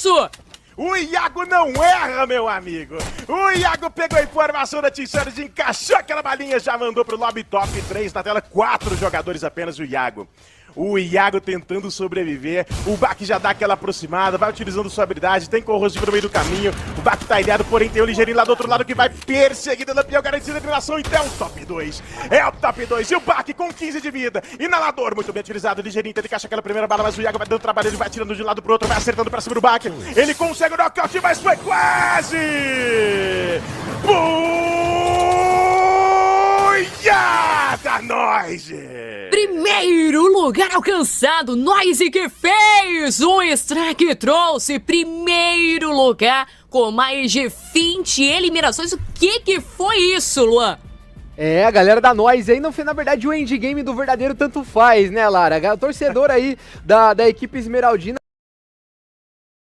isso? O Iago não erra, meu amigo. O Iago pegou a informação da Team Sanity, encaixou aquela balinha, já mandou pro lobby top 3 na tela. 4 jogadores apenas, o Iago. O Iago tentando sobreviver. O Bak já dá aquela aproximada, vai utilizando sua habilidade, tem corrosivo no meio do caminho. O Bak tá ilhado, porém tem o Ligeirinho lá do outro lado que vai perseguir o Lampião, garantindo a eliminação. Então é o top 2. É o top 2. E o Bak com 15 de vida. Inalador, muito bem utilizado. O Ligeirinho tenta encaixar aquela primeira bala, mas o Iago vai dando trabalho, ele vai tirando de um lado pro outro, vai acertando pra cima do Bak. Ele consegue o knockout, mas foi quase! Buiada Noise! Primeiro lugar alcançado, Noise que fez o strike, trouxe primeiro lugar com mais de 20 eliminações. O que foi isso, Luan? É, a galera da Noise aí, na verdade o endgame do verdadeiro tanto faz, né, Lara? O torcedor aí da equipe esmeraldina